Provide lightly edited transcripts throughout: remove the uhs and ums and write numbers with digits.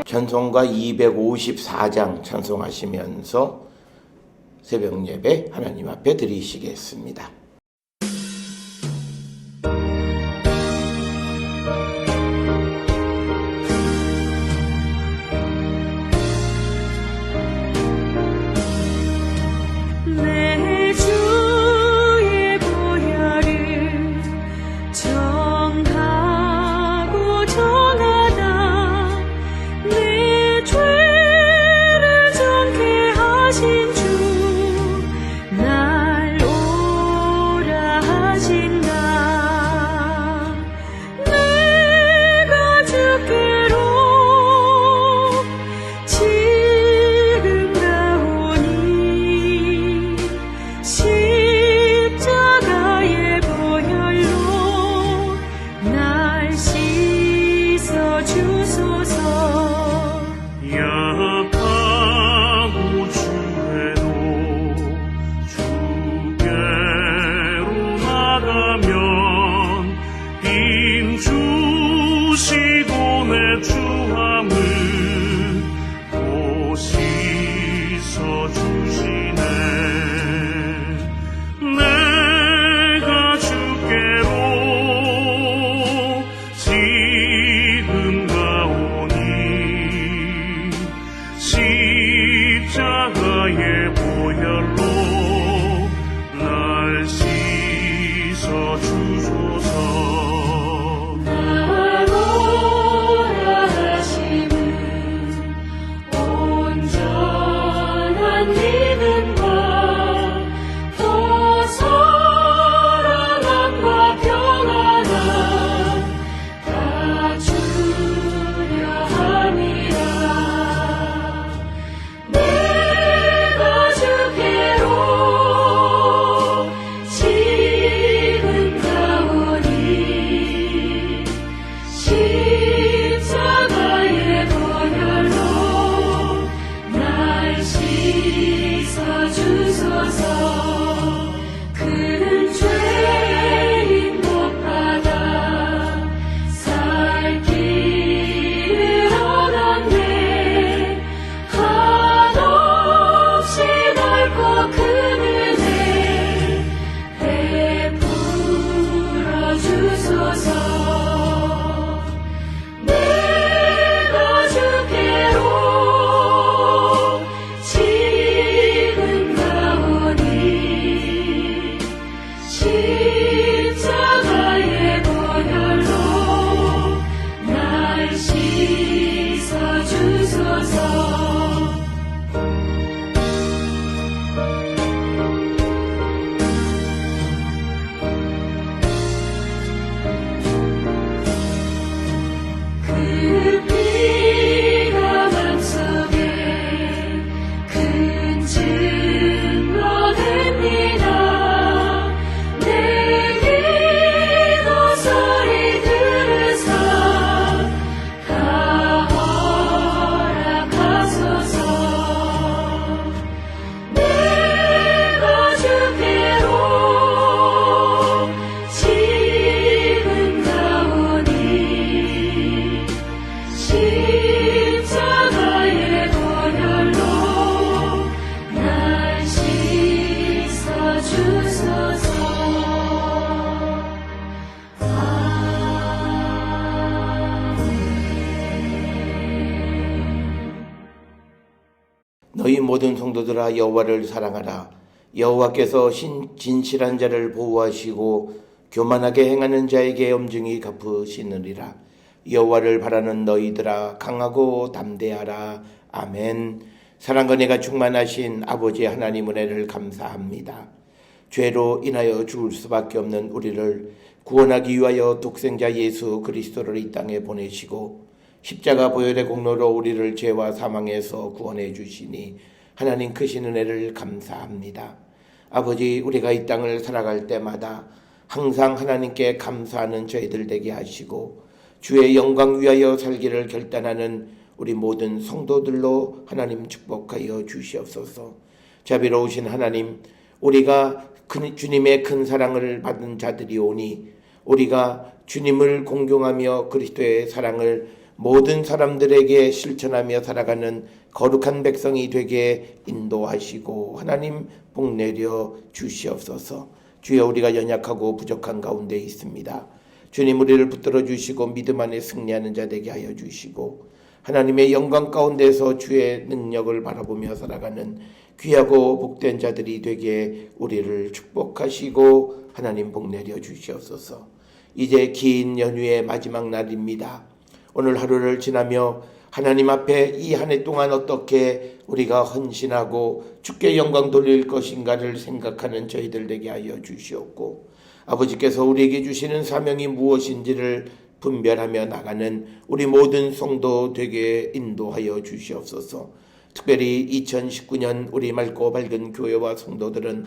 찬송가 254장 찬송하시면서 새벽 예배 하나님 앞에 드리시겠습니다. 너희 모든 성도들아 여호와를 사랑하라. 여호와께서 진실한 자를 보호하시고 교만하게 행하는 자에게 엄중히 갚으시느니라. 여호와를 바라는 너희들아 강하고 담대하라. 아멘. 사랑과 은혜가 충만하신 아버지 하나님 은혜를 감사합니다. 죄로 인하여 죽을 수밖에 없는 우리를 구원하기 위하여 독생자 예수 그리스도를 이 땅에 보내시고 십자가 보혈의 공로로 우리를 죄와 사망에서 구원해 주시니 하나님 크신 은혜를 감사합니다. 아버지, 우리가 이 땅을 살아갈 때마다 항상 하나님께 감사하는 저희들 되게 하시고 주의 영광 위하여 살기를 결단하는 우리 모든 성도들로 하나님 축복하여 주시옵소서. 자비로우신 하나님, 우리가 주님의 큰 사랑을 받은 자들이 오니 우리가 주님을 공경하며 그리스도의 사랑을 모든 사람들에게 실천하며 살아가는 거룩한 백성이 되게 인도하시고 하나님 복내려 주시옵소서. 주여, 우리가 연약하고 부족한 가운데 있습니다. 주님, 우리를 붙들어 주시고 믿음 안에 승리하는 자 되게 하여 주시고 하나님의 영광 가운데서 주의 능력을 바라보며 살아가는 귀하고 복된 자들이 되게 우리를 축복하시고 하나님 복내려 주시옵소서. 이제 긴 연휴의 마지막 날입니다. 오늘 하루를 지나며 하나님 앞에 이 한 해 동안 어떻게 우리가 헌신하고 주께 영광 돌릴 것인가를 생각하는 저희들 되게 하여 주시옵고, 아버지께서 우리에게 주시는 사명이 무엇인지를 분별하며 나가는 우리 모든 성도 되게 인도하여 주시옵소서. 특별히 2019년 우리 맑고 밝은 교회와 성도들은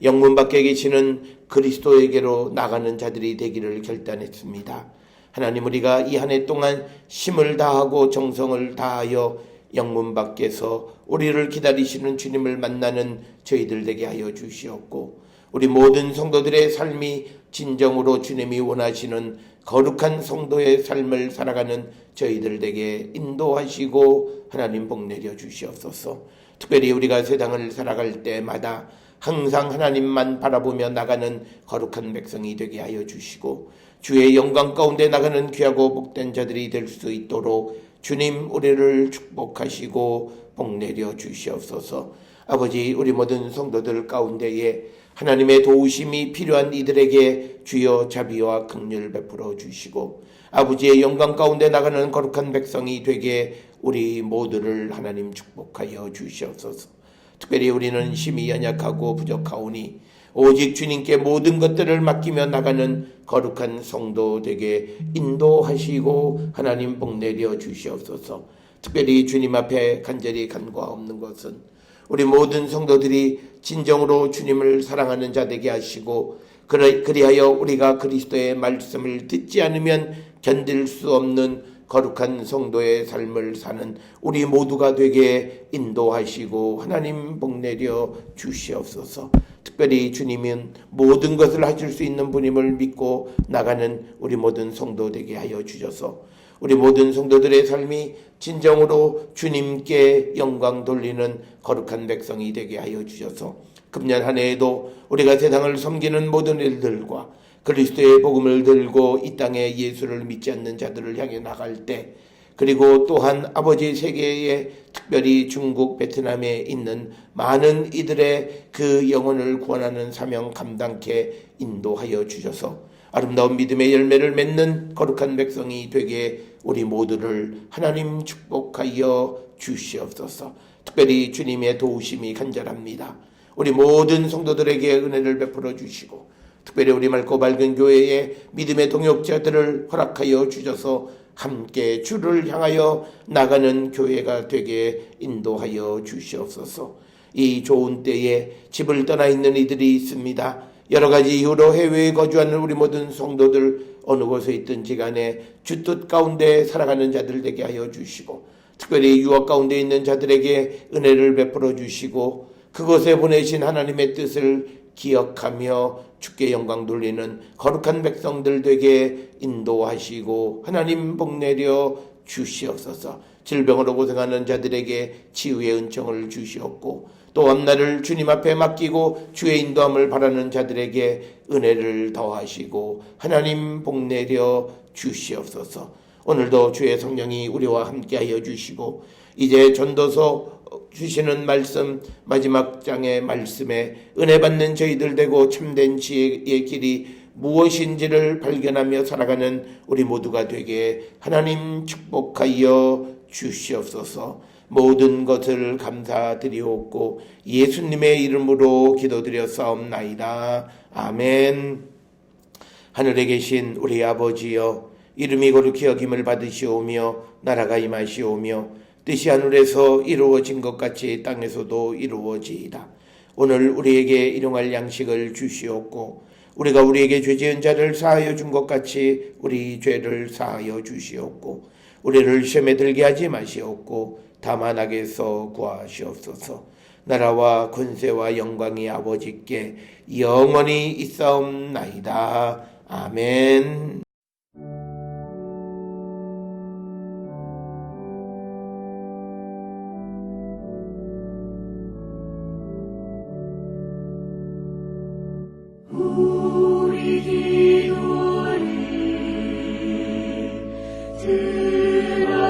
영문 밖에 계시는 그리스도에게로 나가는 자들이 되기를 결단했습니다. 하나님, 우리가 이 한 해 동안 힘을 다하고 정성을 다하여 영문 밖에서 우리를 기다리시는 주님을 만나는 저희들 되게 하여 주시옵고, 우리 모든 성도들의 삶이 진정으로 주님이 원하시는 거룩한 성도의 삶을 살아가는 저희들 되게 인도하시고 하나님 복내려 주시옵소서. 특별히 우리가 세상을 살아갈 때마다 항상 하나님만 바라보며 나가는 거룩한 백성이 되게 하여 주시고, 주의 영광 가운데 나가는 귀하고 복된 자들이 될 수 있도록 주님 우리를 축복하시고 복내려 주시옵소서. 아버지, 우리 모든 성도들 가운데에 하나님의 도우심이 필요한 이들에게 주여 자비와 긍휼 베풀어 주시고, 아버지의 영광 가운데 나가는 거룩한 백성이 되게 우리 모두를 하나님 축복하여 주시옵소서. 특별히 우리는 힘이 연약하고 부족하오니 오직 주님께 모든 것들을 맡기며 나가는 거룩한 성도 되게 인도하시고 하나님 복내려 주시옵소서. 특별히 주님 앞에 간절히 간구하옵는 것은 우리 모든 성도들이 진정으로 주님을 사랑하는 자 되게 하시고, 그리하여 우리가 그리스도의 말씀을 듣지 않으면 견딜 수 없는 거룩한 성도의 삶을 사는 우리 모두가 되게 인도하시고 하나님 복내려 주시옵소서. 특별히 주님은 모든 것을 하실 수 있는 분임을 믿고 나가는 우리 모든 성도 되게 하여 주셔서 우리 모든 성도들의 삶이 진정으로 주님께 영광 돌리는 거룩한 백성이 되게 하여 주셔서 금년 한 해에도 우리가 세상을 섬기는 모든 일들과 그리스도의 복음을 들고 이 땅에 예수를 믿지 않는 자들을 향해 나갈 때, 그리고 또한 아버지 세계에 특별히 중국, 베트남에 있는 많은 이들의 그 영혼을 구원하는 사명 감당케 인도하여 주셔서 아름다운 믿음의 열매를 맺는 거룩한 백성이 되게 우리 모두를 하나님 축복하여 주시옵소서. 특별히 주님의 도우심이 간절합니다. 우리 모든 성도들에게 은혜를 베풀어 주시고, 특별히 우리 맑고 밝은 교회의 믿음의 동역자들을 허락하여 주셔서 함께 주를 향하여 나가는 교회가 되게 인도하여 주시옵소서. 이 좋은 때에 집을 떠나 있는 이들이 있습니다. 여러 가지 이유로 해외에 거주하는 우리 모든 성도들 어느 곳에 있든지 간에 주 뜻 가운데 살아가는 자들 되게 하여 주시고, 특별히 유학 가운데 있는 자들에게 은혜를 베풀어 주시고, 그곳에 보내신 하나님의 뜻을 기억하며 주께 영광 돌리는 거룩한 백성들 되게 인도하시고 하나님 복내려 주시옵소서. 질병으로 고생하는 자들에게 치유의 은총을 주시옵고, 또 앞날을 주님 앞에 맡기고 주의 인도함을 바라는 자들에게 은혜를 더하시고 하나님 복내려 주시옵소서. 오늘도 주의 성령이 우리와 함께하여 주시고, 이제 전도서 주시는 말씀 마지막 장의 말씀에 은혜 받는 저희들 되고 참된 지혜의 길이 무엇인지를 발견하며 살아가는 우리 모두가 되게 하나님 축복하여 주시옵소서. 모든 것을 감사드리옵고 예수님의 이름으로 기도드렸사옵나이다. 아멘. 하늘에 계신 우리 아버지여, 이름이 거룩히 여김을 받으시오며 나라가 임하시오며 뜻이 하늘에서 이루어진 것 같이 땅에서도 이루어지이다. 오늘 우리에게 일용할 양식을 주시옵고, 우리가 우리에게 죄 지은 자를 사하여 준 것 같이 우리 죄를 사하여 주시옵고, 우리를 시험에 들게 하지 마시옵고 다만 악에서 구하시옵소서. 나라와 권세와 영광이 아버지께 영원히 있사옵나이다. 아멘.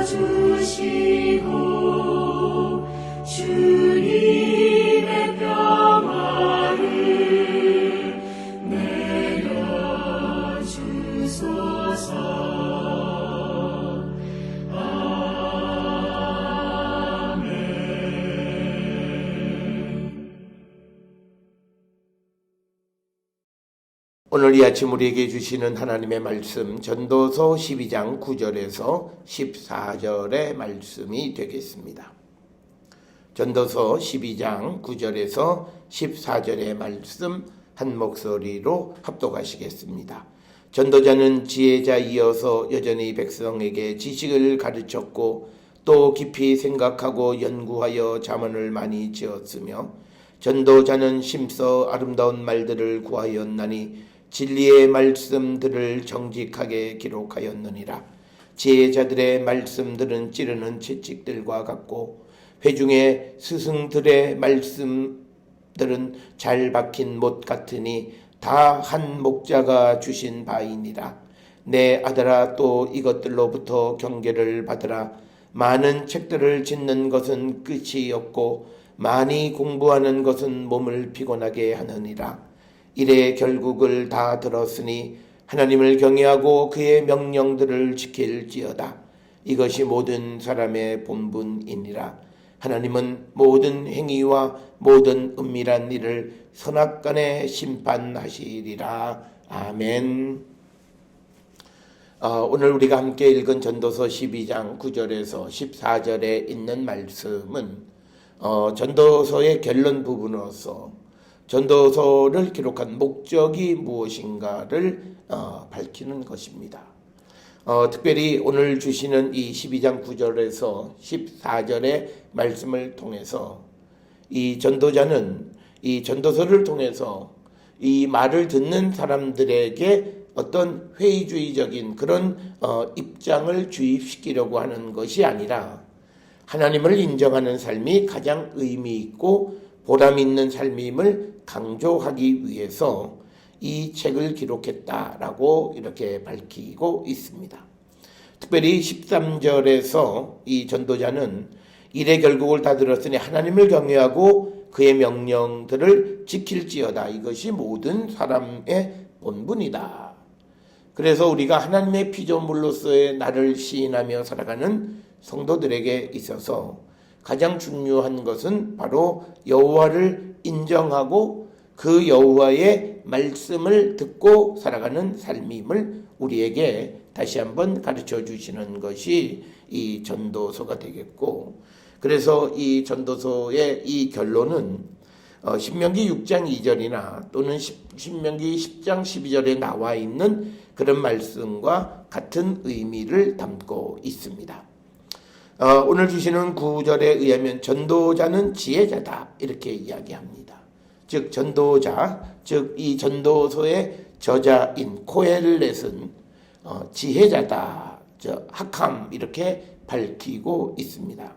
주시고 주님의 평화를 내려주소서. 오늘 이 아침 우리에게 주시는 하나님의 말씀 전도서 12장 9절에서 14절의 말씀이 되겠습니다. 전도서 12장 9절에서 14절의 말씀 한 목소리로 합독하시겠습니다. 전도자는 지혜자이어서 여전히 백성에게 지식을 가르쳤고 또 깊이 생각하고 연구하여 잠언을 많이 지었으며 전도자는 심서 아름다운 말들을 구하였나니 진리의 말씀들을 정직하게 기록하였느니라. 지혜자들의 말씀들은 찌르는 채찍들과 같고 회중의 스승들의 말씀들은 잘 박힌 못 같으니 다 한 목자가 주신 바이니라. 내 아들아, 또 이것들로부터 경계를 받으라. 많은 책들을 짓는 것은 끝이 없고 많이 공부하는 것은 몸을 피곤하게 하느니라. 이래 결국을 다 들었으니 하나님을 경외하고 그의 명령들을 지킬지어다. 이것이 모든 사람의 본분이니라. 하나님은 모든 행위와 모든 은밀한 일을 선악간에 심판하시리라. 아멘. 오늘 우리가 함께 읽은 전도서 12장 9절에서 14절에 있는 말씀은 전도서의 결론 부분으로서 전도서를 기록한 목적이 무엇인가를 밝히는 것입니다. 특별히 오늘 주시는 이 12장 9절에서 14절의 말씀을 통해서 이 전도자는 이 전도서를 통해서 이 말을 듣는 사람들에게 어떤 회의주의적인 그런 입장을 주입시키려고 하는 것이 아니라 하나님을 인정하는 삶이 가장 의미 있고 보람 있는 삶임을 강조하기 위해서 이 책을 기록했다라고 이렇게 밝히고 있습니다. 특별히 13절에서 이 전도자는 일의 결국을 다 들었으니 하나님을 경외하고 그의 명령들을 지킬지어다. 이것이 모든 사람의 본분이다. 그래서 우리가 하나님의 피조물로서의 나를 시인하며 살아가는 성도들에게 있어서 가장 중요한 것은 바로 여호와를 인정하고 그 여호와의 말씀을 듣고 살아가는 삶임을 우리에게 다시 한번 가르쳐 주시는 것이 이 전도서가 되겠고, 그래서 이 전도서의 이 결론은 신명기 6장 2절이나 또는 신명기 10장 12절에 나와 있는 그런 말씀과 같은 의미를 담고 있습니다. 오늘 주시는 9절에 의하면 전도자는 지혜자다 이렇게 이야기합니다. 즉 전도자, 즉 이 전도서의 저자인 코헬렛은 지혜자다, 하캄 이렇게 밝히고 있습니다.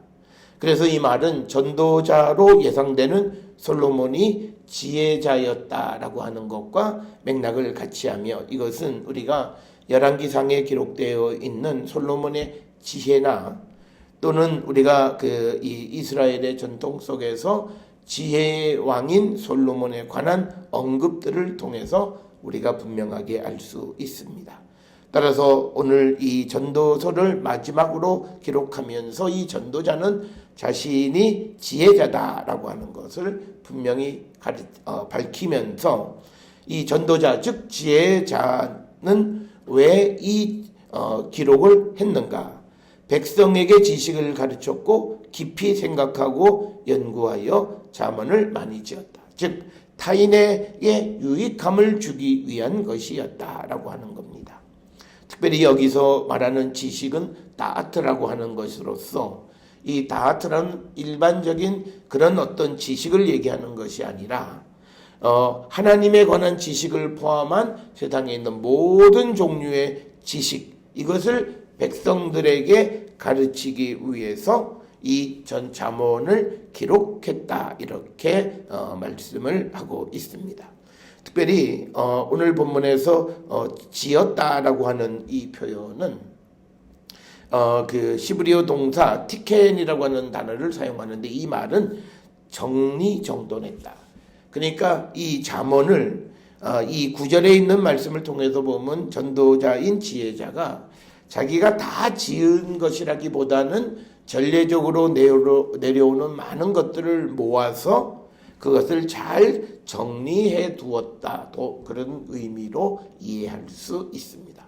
그래서 이 말은 전도자로 예상되는 솔로몬이 지혜자였다라고 하는 것과 맥락을 같이 하며, 이것은 우리가 열왕기상에 기록되어 있는 솔로몬의 지혜나 또는 우리가 이 이스라엘의 전통 속에서 지혜의 왕인 솔로몬에 관한 언급들을 통해서 우리가 분명하게 알 수 있습니다. 따라서 오늘 이 전도서를 마지막으로 기록하면서 이 전도자는 자신이 지혜자다라고 하는 것을 분명히 밝히면서 이 전도자, 즉 지혜자는 왜 이 기록을 했는가? 백성에게 지식을 가르쳤고 깊이 생각하고 연구하여 잠언을 많이 지었다. 즉 타인에게 유익함을 주기 위한 것이었다라고 하는 겁니다. 특별히 여기서 말하는 지식은 다하트라고 하는 것으로서 이 다하트라는 일반적인 그런 어떤 지식을 얘기하는 것이 아니라 하나님에 관한 지식을 포함한 세상에 있는 모든 종류의 지식, 이것을 백성들에게 가르치기 위해서 이 전 잠언을 기록했다 이렇게 말씀을 하고 있습니다. 특별히 오늘 본문에서 지었다라고 하는 이 표현은 그 시브리어 동사 티켄이라고 하는 단어를 사용하는데 이 말은 정리정돈했다. 그러니까 이 잠언을 이 구절에 있는 말씀을 통해서 보면 전도자인 지혜자가 자기가 다 지은 것이라기보다는 전례적으로 내려오는 많은 것들을 모아서 그것을 잘 정리해 두었다. 또 그런 의미로 이해할 수 있습니다.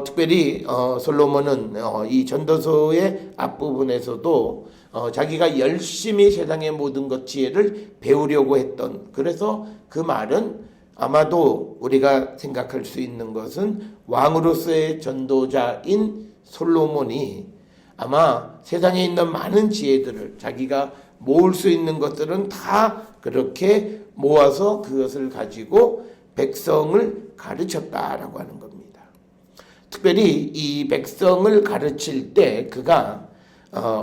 특별히 솔로몬은 이 전도서의 앞부분에서도 자기가 열심히 세상의 모든 것 지혜를 배우려고 했던, 그래서 그 말은 아마도 우리가 생각할 수 있는 것은 왕으로서의 전도자인 솔로몬이 아마 세상에 있는 많은 지혜들을 자기가 모을 수 있는 것들은 다 그렇게 모아서 그것을 가지고 백성을 가르쳤다라고 하는 겁니다. 특별히 이 백성을 가르칠 때 그가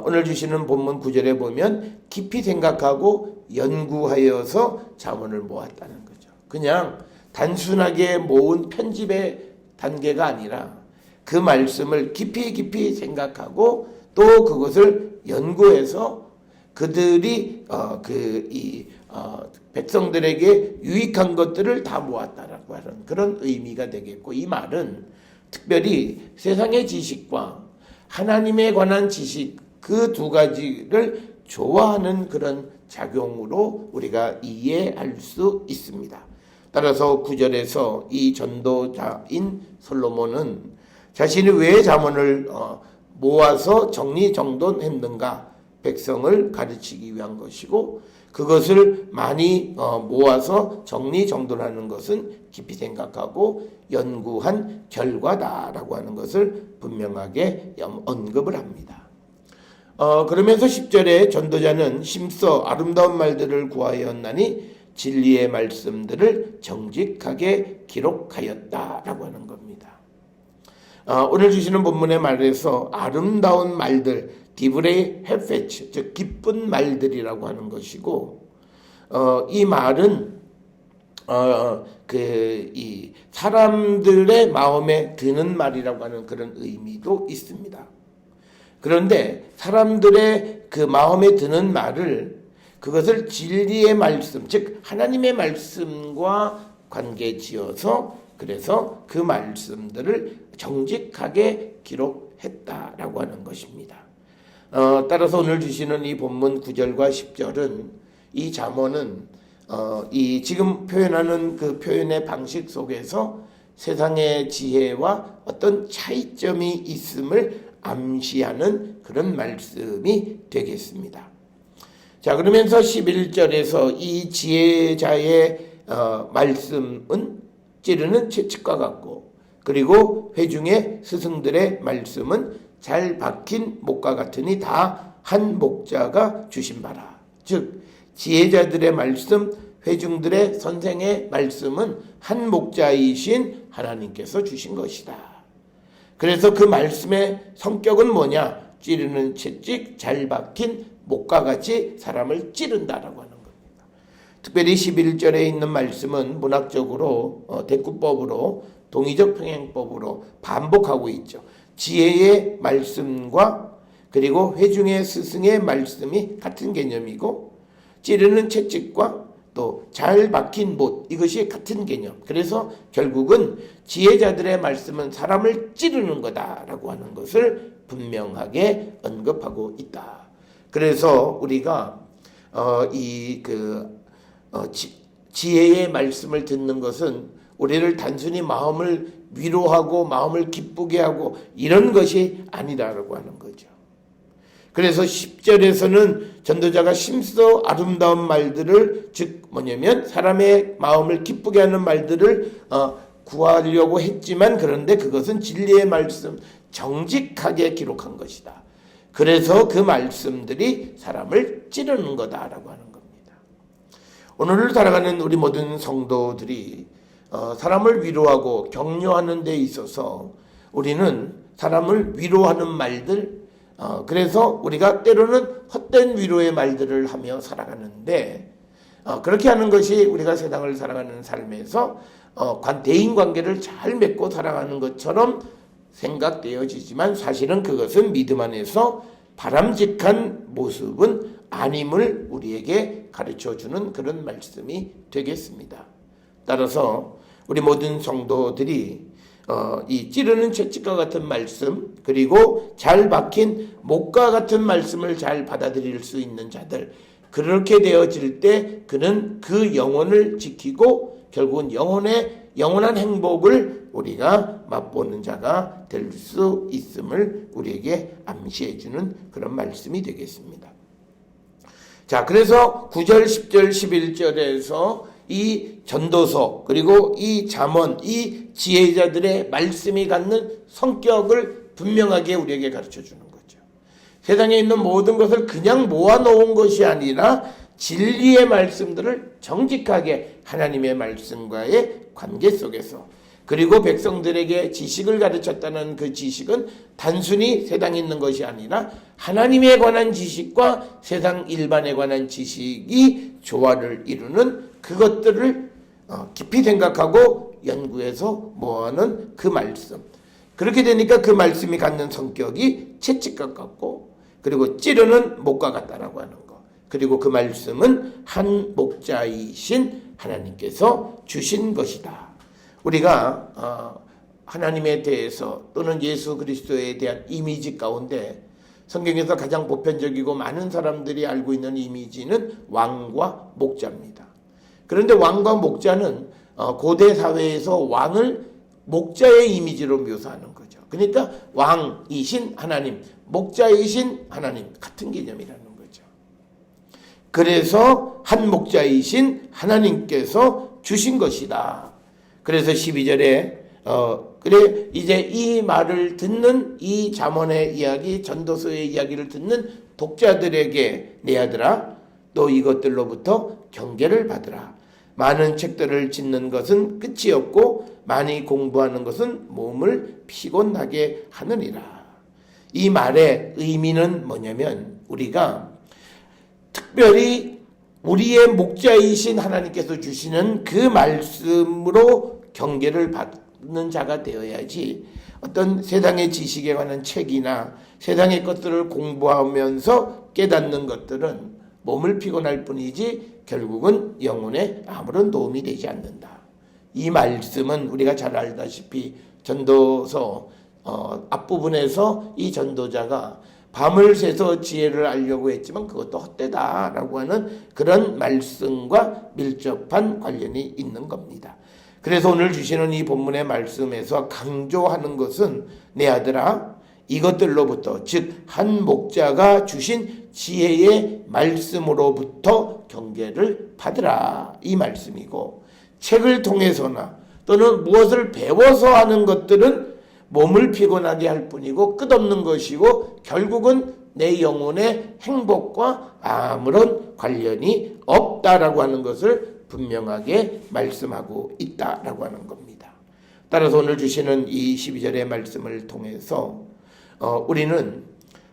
오늘 주시는 본문 9절에 보면 깊이 생각하고 연구하여서 자문을 모았다는 거죠. 그냥 단순하게 모은 편집의 단계가 아니라 그 말씀을 깊이 생각하고 또 그것을 연구해서 그들이 백성들에게 유익한 것들을 다 모았다라고 하는 그런 의미가 되겠고, 이 말은 특별히 세상의 지식과 하나님에 관한 지식 그 두 가지를 좋아하는 그런 작용으로 우리가 이해할 수 있습니다. 따라서 9절에서 이 전도자인 솔로몬은 자신이 왜 잠언을 모아서 정리정돈했는가, 백성을 가르치기 위한 것이고, 그것을 많이 모아서 정리정돈하는 것은 깊이 생각하고 연구한 결과다라고 하는 것을 분명하게 언급을 합니다. 그러면서 10절에 전도자는 심써 아름다운 말들을 구하였나니 진리의 말씀들을 정직하게 기록하였다라고 하는 겁니다. 오늘 주시는 본문의 말에서 아름다운 말들, 디브레이 헤페츠, 즉 기쁜 말들이라고 하는 것이고, 이 말은 이 사람들의 마음에 드는 말이라고 하는 그런 의미도 있습니다. 그런데 사람들의 그 마음에 드는 말을, 그것을 진리의 말씀, 즉 하나님의 말씀과 관계지어서 그래서 그 말씀들을 정직하게 기록했다라고 하는 것입니다. 따라서 오늘 주시는 이 본문 9절과 10절은 이 잠언은 이 지금 표현하는 그 표현의 방식 속에서 세상의 지혜와 어떤 차이점이 있음을 암시하는 그런 말씀이 되겠습니다. 자, 그러면서 11절에서 이 지혜자의 말씀은 찌르는 채찍과 같고, 그리고 회중의 스승들의 말씀은 잘 박힌 목과 같으니 다 한 목자가 주신 바라. 즉 지혜자들의 말씀, 회중들의 선생의 말씀은 한 목자이신 하나님께서 주신 것이다. 그래서 그 말씀의 성격은 뭐냐? 찌르는 채찍, 잘 박힌 목과 같이 사람을 찌른다라고 하는 겁니다. 특별히 11절에 있는 말씀은 문학적으로 대꾸법으로 동의적 평행법으로 반복하고 있죠. 지혜의 말씀과 그리고 회중의 스승의 말씀이 같은 개념이고, 찌르는 채찍과 또 잘 박힌 못, 이것이 같은 개념. 그래서 결국은 지혜자들의 말씀은 사람을 찌르는 거다라고 하는 것을 분명하게 언급하고 있다. 그래서 우리가 지혜의 말씀을 듣는 것은 우리를 단순히 마음을 위로하고 마음을 기쁘게 하고 이런 것이 아니라고 하는 거죠. 그래서 10절에서는 전도자가 심써 아름다운 말들을, 즉 뭐냐면 사람의 마음을 기쁘게 하는 말들을 구하려고 했지만, 그런데 그것은 진리의 말씀 정직하게 기록한 것이다. 그래서 그 말씀들이 사람을 찌르는 거다라고 하는 겁니다. 오늘을 살아가는 우리 모든 성도들이 사람을 위로하고 격려하는 데 있어서 우리는 사람을 위로하는 말들, 그래서 우리가 때로는 헛된 위로의 말들을 하며 살아가는데, 그렇게 하는 것이 우리가 세상을 살아가는 삶에서 대인관계를 잘 맺고 살아가는 것처럼 생각되어지지만 사실은 그것은 믿음 안에서 바람직한 모습은 아님을 우리에게 가르쳐주는 그런 말씀이 되겠습니다. 따라서 우리 모든 성도들이 이 찌르는 채찍과 같은 말씀, 그리고 잘 박힌 목과 같은 말씀을 잘 받아들일 수 있는 자들, 그렇게 되어질 때 그는 그 영혼을 지키고 결국은 영원한 행복을 우리가 맛보는 자가 될 수 있음을 우리에게 암시해 주는 그런 말씀이 되겠습니다. 자, 그래서 9절, 10절, 11절에서 이 전도서 그리고 이 잠언, 이 지혜자들의 말씀이 갖는 성격을 분명하게 우리에게 가르쳐 주는 거죠. 세상에 있는 모든 것을 그냥 모아놓은 것이 아니라 진리의 말씀들을 정직하게 하나님의 말씀과의 관계 속에서, 그리고 백성들에게 지식을 가르쳤다는 그 지식은 단순히 세상에 있는 것이 아니라 하나님에 관한 지식과 세상 일반에 관한 지식이 조화를 이루는 그것들을 깊이 생각하고 연구해서 모아놓은 그 말씀. 그렇게 되니까 그 말씀이 갖는 성격이 채찍과 같고, 그리고 찌르는 목과 같다라고 하는 거. 그리고 그 말씀은 한 목자이신 하나님께서 주신 것이다. 우리가 하나님에 대해서 또는 예수 그리스도에 대한 이미지 가운데 성경에서 가장 보편적이고 많은 사람들이 알고 있는 이미지는 왕과 목자입니다. 그런데 왕과 목자는 고대 사회에서 왕을 목자의 이미지로 묘사하는 거죠. 그러니까 왕이신 하나님, 목자이신 하나님, 같은 개념이라는 거죠. 그래서 한 목자이신 하나님께서 주신 것이다. 그래서 12절에 그래 이제 이 말을 듣는, 이 잠언의 이야기, 전도서의 이야기를 듣는 독자들에게 내 아들아, 또 이것들로부터 경계를 받으라. 많은 책들을 짓는 것은 끝이 없고 많이 공부하는 것은 몸을 피곤하게 하느니라. 이 말의 의미는 뭐냐면, 우리가 특별히 우리의 목자이신 하나님께서 주시는 그 말씀으로 경계를 받는 자가 되어야지, 어떤 세상의 지식에 관한 책이나 세상의 것들을 공부하면서 깨닫는 것들은 몸을 피곤할 뿐이지 결국은 영혼에 아무런 도움이 되지 않는다. 이 말씀은 우리가 잘 알다시피 전도서 앞부분에서 이 전도자가 밤을 새서 지혜를 알려고 했지만 그것도 헛되다라고 하는 그런 말씀과 밀접한 관련이 있는 겁니다. 그래서 오늘 주시는 이 본문의 말씀에서 강조하는 것은 내 아들아, 이것들로부터, 즉 한 목자가 주신 지혜의 말씀으로부터 경계를 받으라, 이 말씀이고, 책을 통해서나 또는 무엇을 배워서 하는 것들은 몸을 피곤하게 할 뿐이고 끝없는 것이고 결국은 내 영혼의 행복과 아무런 관련이 없다라고 하는 것을 분명하게 말씀하고 있다라고 하는 겁니다. 따라서 오늘 주시는 이 12절의 말씀을 통해서 우리는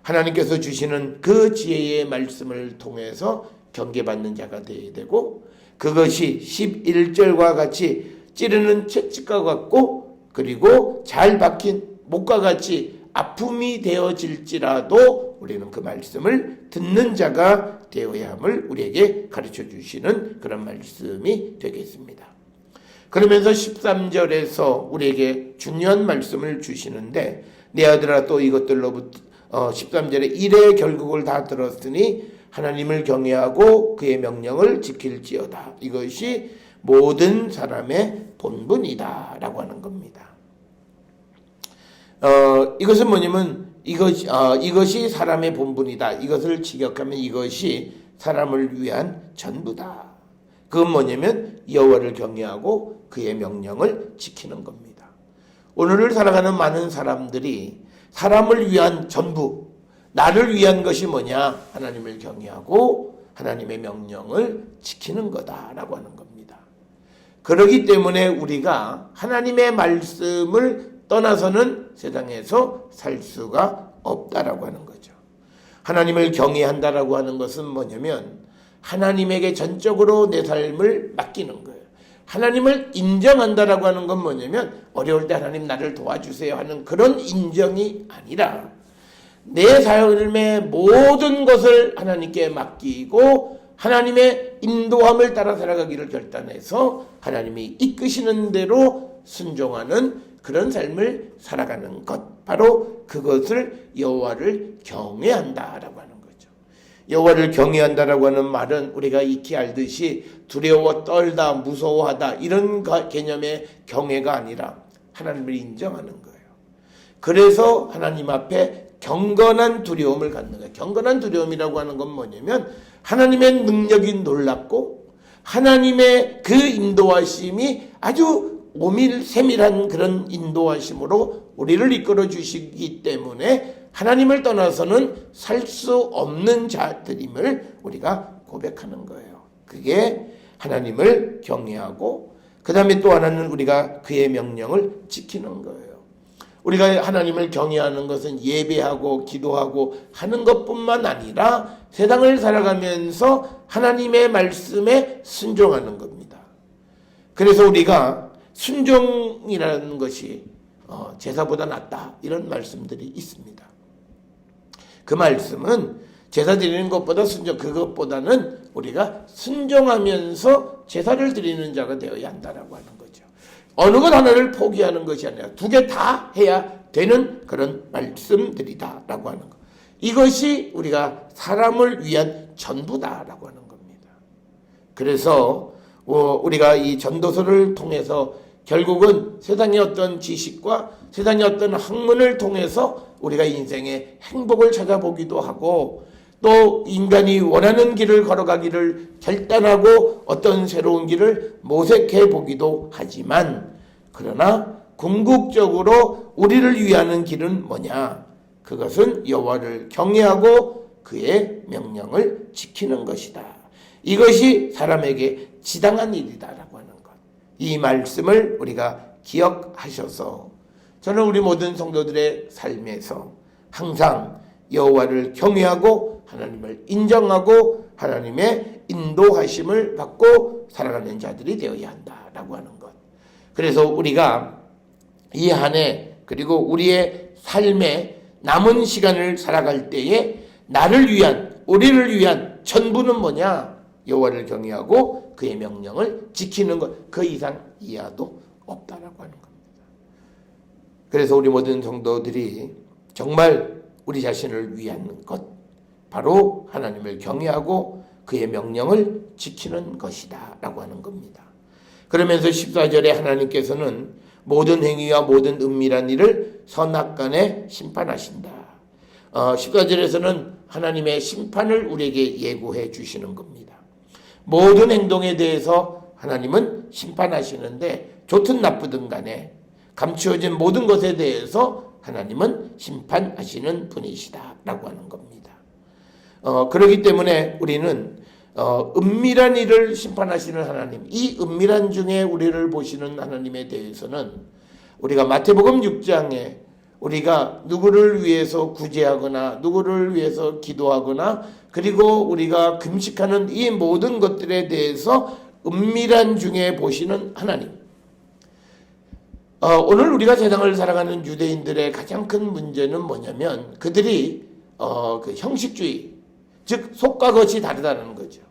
하나님께서 주시는 그 지혜의 말씀을 통해서 경계받는 자가 되어야 되고, 그것이 11절과 같이 찌르는 채찍과 같고 그리고 잘 박힌 목과 같이 아픔이 되어질지라도 우리는 그 말씀을 듣는 자가 되어야 함을 우리에게 가르쳐 주시는 그런 말씀이 되겠습니다. 그러면서 13절에서 우리에게 중요한 말씀을 주시는데, 내 아들아, 또 이것들로부터 13절에 일의 결국을 다 들었으니 하나님을 경외하고 그의 명령을 지킬지어다. 이것이 모든 사람의 본분이다 라고 하는 겁니다. 이것은 뭐냐면 이것이 사람의 본분이다. 이것을 직역하면 이것이 사람을 위한 전부다. 그건 뭐냐면 여호와를 경외하고 그의 명령을 지키는 겁니다. 오늘을 살아가는 많은 사람들이 사람을 위한 전부, 나를 위한 것이 뭐냐? 하나님을 경외하고 하나님의 명령을 지키는 거다라고 하는 겁니다. 그렇기 때문에 우리가 하나님의 말씀을 떠나서는 세상에서 살 수가 없다라고 하는 거죠. 하나님을 경외한다라고 하는 것은 뭐냐면 하나님에게 전적으로 내 삶을 맡기는 거예요. 하나님을 인정한다라고 하는 건 뭐냐면 어려울 때 하나님 나를 도와주세요 하는 그런 인정이 아니라 내 삶의 모든 것을 하나님께 맡기고 하나님의 인도함을 따라 살아가기를 결단해서 하나님이 이끄시는 대로 순종하는 그런 삶을 살아가는 것, 바로 그것을 여호와를 경외한다라고 하는 거죠. 여호와를 경외한다라고 하는 말은 우리가 익히 알듯이 두려워 떨다, 무서워하다 이런 개념의 경외가 아니라 하나님을 인정하는 거예요. 그래서 하나님 앞에 경건한 두려움을 갖는 거예요. 경건한 두려움이라고 하는 건 뭐냐면 하나님의 능력이 놀랍고 하나님의 그 인도하심이 아주 세밀한 그런 인도하심으로 우리를 이끌어 주시기 때문에 하나님을 떠나서는 살 수 없는 자들임을 우리가 고백하는 거예요. 그게 하나님을 경외하고 그 다음에 또 하나는 우리가 그의 명령을 지키는 거예요. 우리가 하나님을 경외하는 것은 예배하고 기도하고 하는 것뿐만 아니라 세상을 살아가면서 하나님의 말씀에 순종하는 겁니다. 그래서 우리가 순종이라는 것이 제사보다 낫다 이런 말씀들이 있습니다. 그 말씀은 제사 드리는 것보다 그것보다는 우리가 순종하면서 제사를 드리는 자가 되어야 한다라고 하는 거죠. 어느 것 하나를 포기하는 것이 아니라 두 개 다 해야 되는 그런 말씀들이다라고 하는 것. 이것이 우리가 사람을 위한 전부다라고 하는 겁니다. 그래서 우리가 이 전도서를 통해서 결국은 세상의 어떤 지식과 세상의 어떤 학문을 통해서 우리가 인생의 행복을 찾아보기도 하고 또 인간이 원하는 길을 걸어가기를 결단하고 어떤 새로운 길을 모색해 보기도 하지만 그러나 궁극적으로 우리를 위하는 길은 뭐냐? 그것은 여호와를 경외하고 그의 명령을 지키는 것이다. 이것이 사람에게 지당한 일이다라고 하는 것. 이 말씀을 우리가 기억하셔서 저는 우리 모든 성도들의 삶에서 항상 여호와를 경외하고 하나님을 인정하고 하나님의 인도하심을 받고 살아가는 자들이 되어야 한다라고 하는 것. 그래서 우리가 이 한 해 그리고 우리의 삶의 남은 시간을 살아갈 때에 나를 위한 우리를 위한 전부는 뭐냐? 여호와를 경외하고 그의 명령을 지키는 것. 그 이상 이하도 없다라고 하는 겁니다. 그래서 우리 모든 성도들이 정말 우리 자신을 위한 것, 바로 하나님을 경외하고 그의 명령을 지키는 것이다 라고 하는 겁니다. 그러면서 14절에 하나님께서는 모든 행위와 모든 은밀한 일을 선악간에 심판하신다. 14절에서는 하나님의 심판을 우리에게 예고해 주시는 겁니다. 모든 행동에 대해서 하나님은 심판하시는데 좋든 나쁘든 간에 감추어진 모든 것에 대해서 하나님은 심판하시는 분이시다 라고 하는 겁니다. 그렇기 때문에 우리는 은밀한 일을 심판하시는 하나님, 이 은밀한 중에 우리를 보시는 하나님에 대해서는 우리가 마태복음 6장에 우리가 누구를 위해서 구제하거나 누구를 위해서 기도하거나 그리고 우리가 금식하는 이 모든 것들에 대해서 은밀한 중에 보시는 하나님. 오늘 우리가 세상을 살아가는 유대인들의 가장 큰 문제는 뭐냐면 그들이 그 형식주의, 즉 속과 겉이 다르다는 거죠.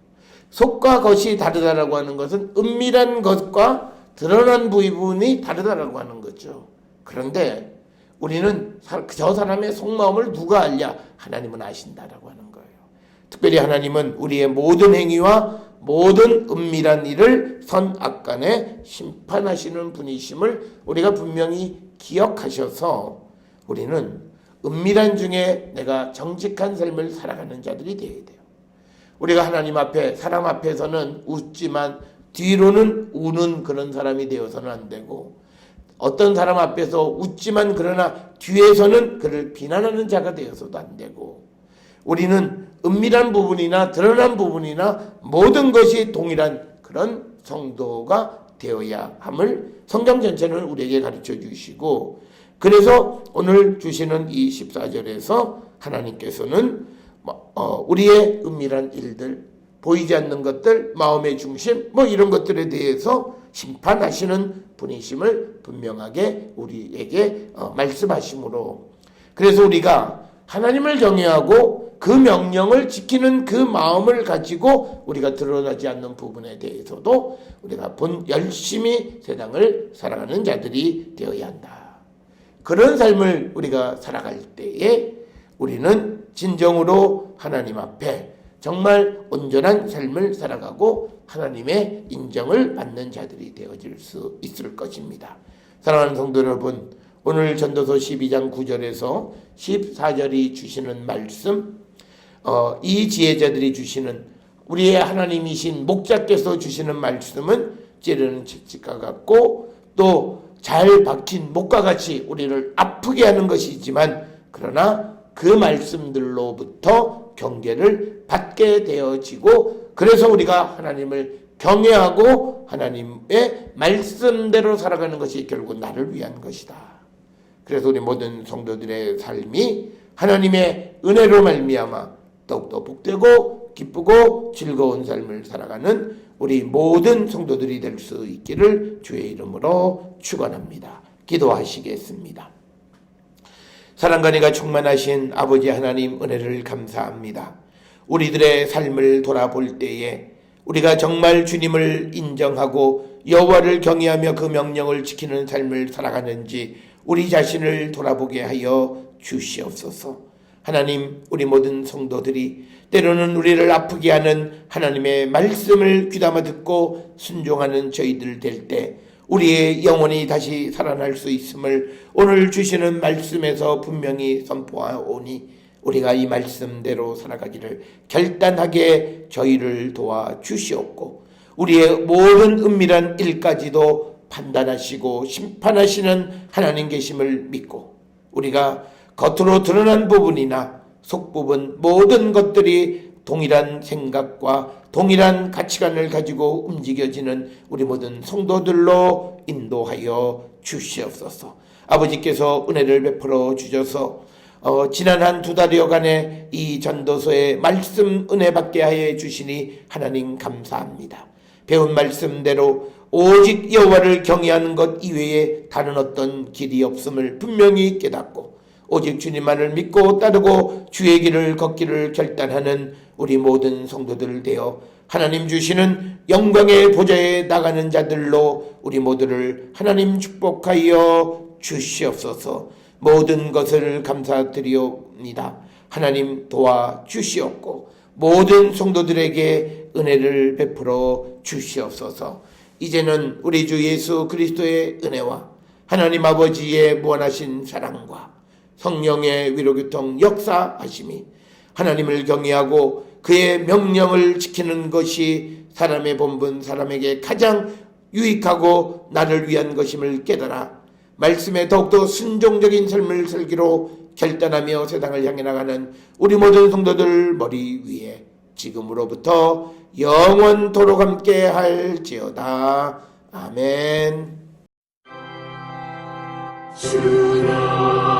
속과 겉이 다르다라고 하는 것은 은밀한 것과 드러난 부분이 다르다라고 하는 거죠. 그런데 우리는 저 사람의 속마음을 누가 알냐? 하나님은 아신다라고 하는 거예요. 특별히 하나님은 우리의 모든 행위와 모든 은밀한 일을 선악간에 심판하시는 분이심을 우리가 분명히 기억하셔서 우리는 은밀한 중에 내가 정직한 삶을 살아가는 자들이 되어야 돼요. 우리가 하나님 앞에 사람 앞에서는 웃지만 뒤로는 우는 그런 사람이 되어서는 안 되고 어떤 사람 앞에서 웃지만 그러나 뒤에서는 그를 비난하는 자가 되어서도 안 되고 우리는 은밀한 부분이나 드러난 부분이나 모든 것이 동일한 그런 성도가 되어야 함을 성경 전체는 우리에게 가르쳐 주시고 그래서 오늘 주시는 이 14절에서 하나님께서는 우리의 은밀한 일들, 보이지 않는 것들, 마음의 중심 이런 것들에 대해서 심판하시는 분이심을 분명하게 우리에게 말씀하시므로, 그래서 우리가 하나님을 경외하고 그 명령을 지키는 그 마음을 가지고 우리가 드러나지 않는 부분에 대해서도 우리가 열심히 세상을 살아가는 자들이 되어야 한다. 그런 삶을 우리가 살아갈 때에 우리는 진정으로 하나님 앞에 정말 온전한 삶을 살아가고 하나님의 인정을 받는 자들이 되어질 수 있을 것입니다. 사랑하는 성도 여러분, 오늘 전도서 12장 9절에서 14절이 주시는 말씀, 이 지혜자들이 주시는, 우리의 하나님이신 목자께서 주시는 말씀은 찌르는 채찍과 같고 또 잘 박힌 목과 같이 우리를 아프게 하는 것이지만, 그러나 그 말씀들로부터 경계를 받게 되어지고, 그래서 우리가 하나님을 경외하고 하나님의 말씀대로 살아가는 것이 결국 나를 위한 것이다. 그래서 우리 모든 성도들의 삶이 하나님의 은혜로 말미암아 더욱더 복되고 기쁘고 즐거운 삶을 살아가는 우리 모든 성도들이 될 수 있기를 주의 이름으로 축원합니다. 기도하시겠습니다. 사랑과 은혜가 충만하신 아버지 하나님, 은혜를 감사합니다. 우리들의 삶을 돌아볼 때에 우리가 정말 주님을 인정하고 여호와를 경외하며 그 명령을 지키는 삶을 살아가는지 우리 자신을 돌아보게 하여 주시옵소서. 하나님, 우리 모든 성도들이 때로는 우리를 아프게 하는 하나님의 말씀을 귀담아 듣고 순종하는 저희들 될 때 우리의 영혼이 다시 살아날 수 있음을 오늘 주시는 말씀에서 분명히 선포하오니, 우리가 이 말씀대로 살아가기를 결단하게 저희를 도와 주시옵고, 우리의 모든 은밀한 일까지도 판단하시고 심판하시는 하나님 계심을 믿고, 우리가 겉으로 드러난 부분이나 속부분 모든 것들이 동일한 생각과 동일한 가치관을 가지고 움직여지는 우리 모든 성도들로 인도하여 주시옵소서. 아버지께서 은혜를 베풀어 주셔서 지난 한 2달여간의 이 전도서의 말씀 은혜 받게 하여 주시니 하나님 감사합니다. 배운 말씀대로 오직 여호와를 경외하는 것 이외에 다른 어떤 길이 없음을 분명히 깨닫고, 오직 주님만을 믿고 따르고 주의 길을 걷기를 결단하는 우리 모든 성도들 되어 하나님 주시는 영광의 보좌에 나가는 자들로 우리 모두를 하나님 축복하여 주시옵소서. 모든 것을 감사드리옵니다. 하나님 도와 주시옵고 모든 성도들에게 은혜를 베풀어 주시옵소서. 이제는 우리 주 예수 그리스도의 은혜와 하나님 아버지의 무한하신 사랑과 성령의 위로교통 역사하심이, 하나님을 경외하고 그의 명령을 지키는 것이 사람의 본분, 사람에게 가장 유익하고 나를 위한 것임을 깨달아 말씀에 더욱더 순종적인 삶을 살기로 결단하며 세상을 향해 나가는 우리 모든 성도들 머리 위에 지금으로부터 영원토록 함께 할지어다. 아멘. 주라